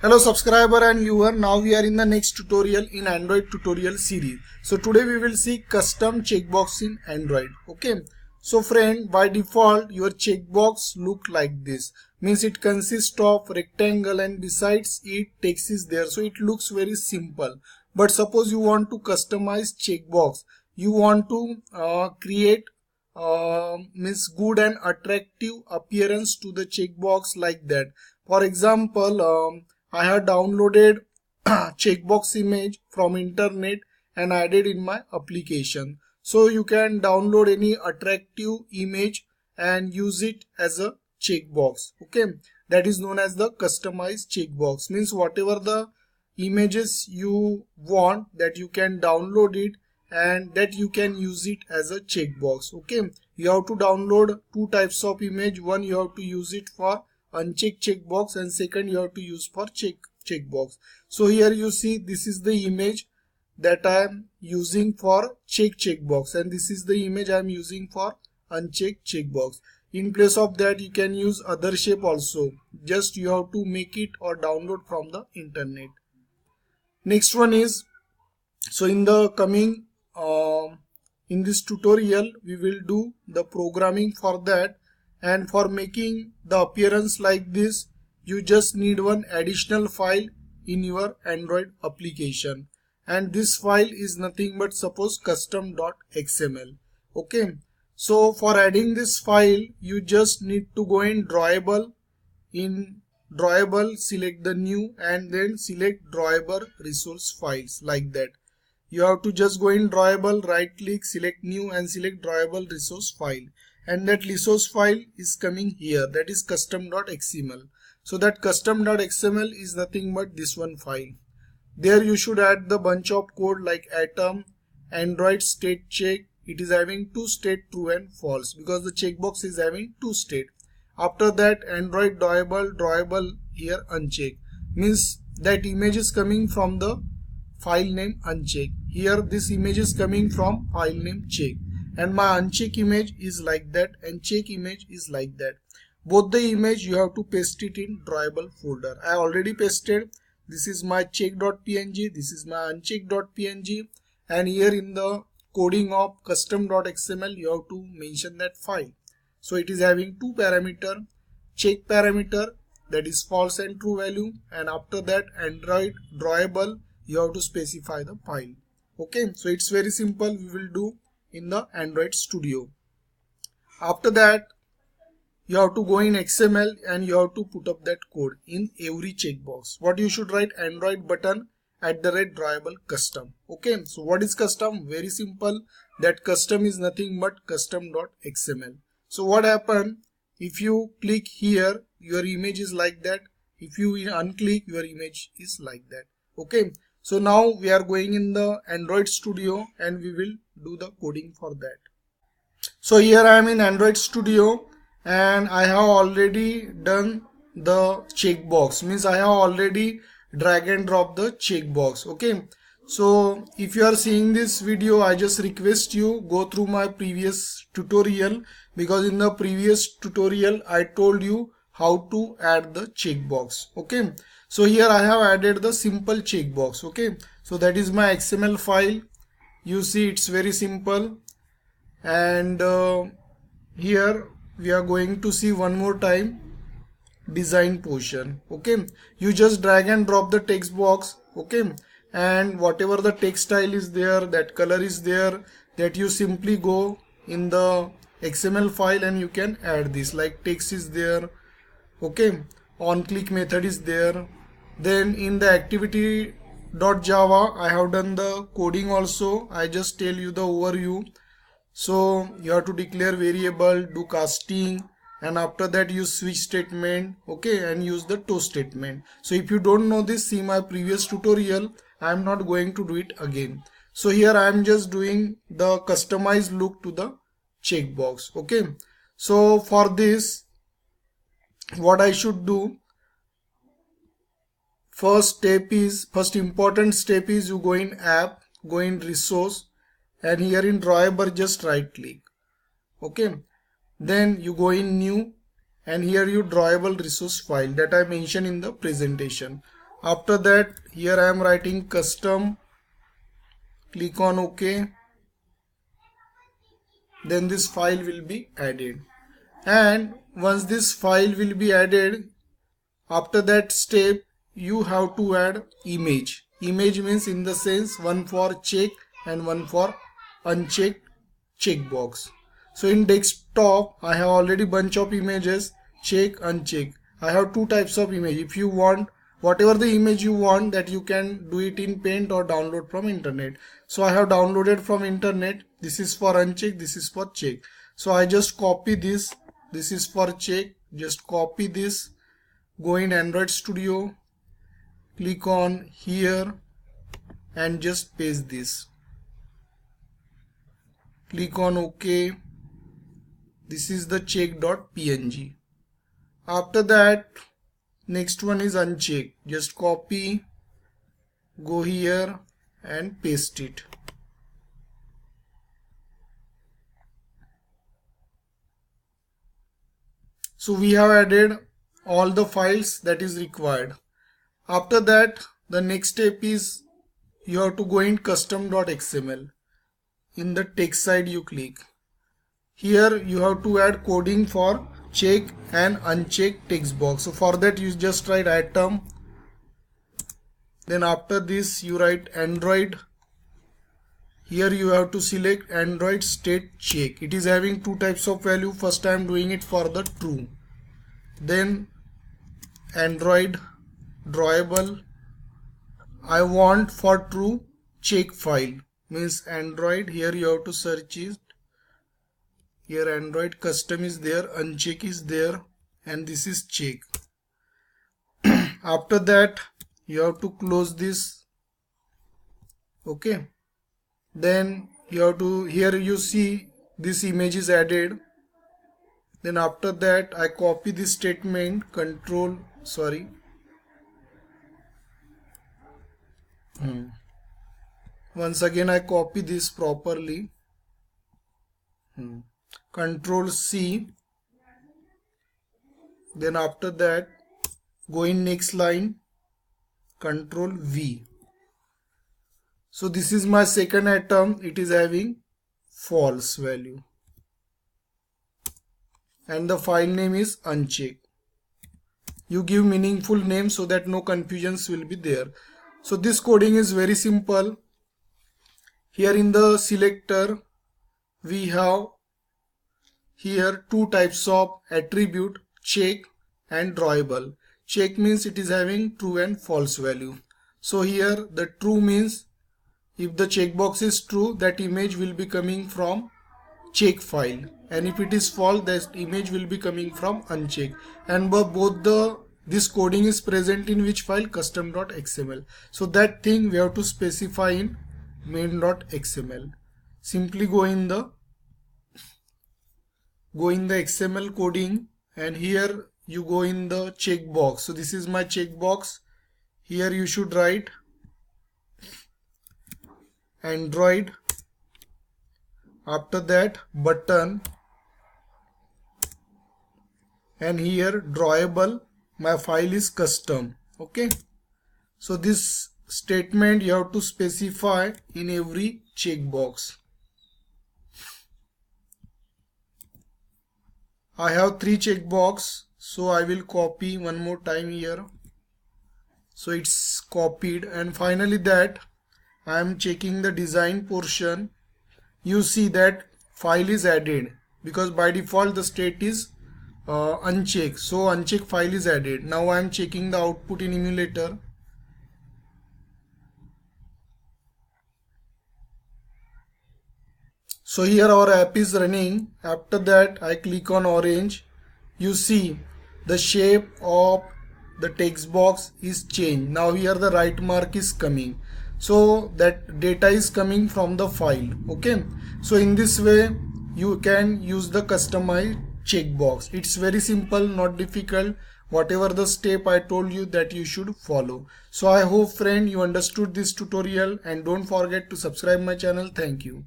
Hello subscriber and viewer, now we are in the next tutorial in Android tutorial series. So today we will see custom checkbox in Android. Okay. So friend, by default your checkbox look like this. Means it consists of rectangle and besides it text is there. So it looks very simple. But suppose you want to customize checkbox. You want to create means good and attractive appearance to the checkbox like that. For example, I have downloaded checkbox image from internet and added in my application. So you can download any attractive image and use it as a checkbox. Okay, that is known as the customized checkbox. Means whatever the images you want, that you can download it and that you can use it as a checkbox. Okay, you have to download two types of image. One you have to use it for uncheck checkbox and second you have to use for checkbox. So here you see this is the image that I am using for checkbox and this is the image I am using for uncheck checkbox. In place of that you can use other shape also. Just you have to make it or download from the internet. Next one is, so in the coming in this tutorial we will do the programming for that. And for making the appearance like this, you just need one additional file in your Android application. And this file is nothing but suppose custom.xml. Okay. So for adding this file, you just need to go in drawable. In drawable, select the new and then select drawable resource files like that. You have to just go in drawable, right click, select new and select drawable resource file. And that resource file is coming here, that is custom.xml. So that custom.xml is nothing but this one file. There you should add the bunch of code like atom, Android state check. It is having two state, true and false, because the checkbox is having two state. After that Android drawable here uncheck. Means that image is coming from the file name uncheck. Here this image is coming from file name check. And my uncheck image is like that and check image is like that. Both the image you have to paste it in drawable folder. I already pasted. This is my check.png, this is my uncheck.png, and here in the coding of custom.xml you have to mention that file. So it is having two parameter, check parameter, that is false and true value, and after that Android drawable you have to specify the file. Okay, so it's very simple. We will do in the Android Studio. After that you have to go in XML and you have to put up that code in every checkbox. What you should write, Android button @drawable custom. Okay, so what is custom? Very simple. That custom is nothing but custom.xml. So what happen if you click here, your image is like that. If you unclick, your image is like that. Okay, so now we are going in the Android Studio and we will do the coding for that. So here I am in Android Studio and I have already done the checkbox. Means I have already drag and drop the checkbox. Okay, so if you are seeing this video, I just request you go through my previous tutorial, because in the previous tutorial I told you how to add the checkbox. Okay, so here I have added the simple checkbox. Okay, so that is my XML file. You see it's very simple. And here we are going to see one more time design portion. Okay, you just drag and drop the text box. Okay, and whatever the text style is there, that color is there, that you simply go in the XML file and you can add this, like text is there. Okay, on click method is there. Then in the activity.java I have done the coding also. I just tell you the overview. So you have to declare variable, do casting, and after that use switch statement. Okay, and use the toast statement. So if you don't know this, see my previous tutorial. I am not going to do it again. So here I am just doing the customized look to the checkbox. Okay, so for this what I should do, first important step is you go in app, go in resource, and here in drawable just right click. Okay, then you go in new and here you drawable resource file that I mentioned in the presentation. After that, here I am writing custom, click on OK. Then this file will be added, and once this file will be added, after that step you have to add image. Image means in the sense one for check and one for unchecked checkbox. So in desktop I have already bunch of images, check, uncheck. I have two types of image. If you want whatever the image you want, that you can do it in Paint or download from internet. So I have downloaded from internet. This is for uncheck, this is for check. So I just copy this. This is for check. Just copy this. Go in Android Studio. Click on here and just paste this. Click on OK. This is the check.png. After that, next one is uncheck. Just copy, go here and paste it. So we have added all the files that is required. After that, the next step is you have to go in custom.xml. In the text side you click. Here you have to add coding for check and uncheck text box. So for that you just write atom. Then after this you write Android. Here you have to select Android state check. It is having two types of value. First I am doing it for the true. Then Android drawable. I want for true check file. Means Android. Here you have to search it. Here Android custom is there, uncheck is there, and this is check. After that you have to close this. Okay. Then you have to, here you see this image is added. Then after that I copy this statement, once again I copy this properly. Control C. Then after that go in next line, Control V. So this is my second atom. It is having false value and the file name is uncheck. You give meaningful name so that no confusions will be there. So this coding is very simple. Here in the selector we have here two types of attribute, check and drawable. Check means it is having true and false value. So here the true means if the checkbox is true, that image will be coming from check file, and if it is false, that image will be coming from uncheck. And this coding is present in which file? Custom.xml. So that thing we have to specify in main.xml. Simply go in the XML coding, and here you go in the checkbox. So this is my checkbox. Here you should write Android. After that button, and here drawable. My file is custom. Okay. So this statement you have to specify in every checkbox. I have 3 checkbox, so I will copy one more time here. So it's copied, and finally that I am checking the design portion. You see that file is added because by default the state is unchecked. So unchecked file is added. Now I am checking the output in emulator. So here our app is running. After that I click on orange. You see the shape of the text box is changed. Now here the right mark is coming. So that data is coming from the file. Okay. So in this way you can use the customized checkbox. It's very simple, not difficult. Whatever the step I told you, that you should follow. So I hope friend you understood this tutorial, and don't forget to subscribe my channel. Thank you.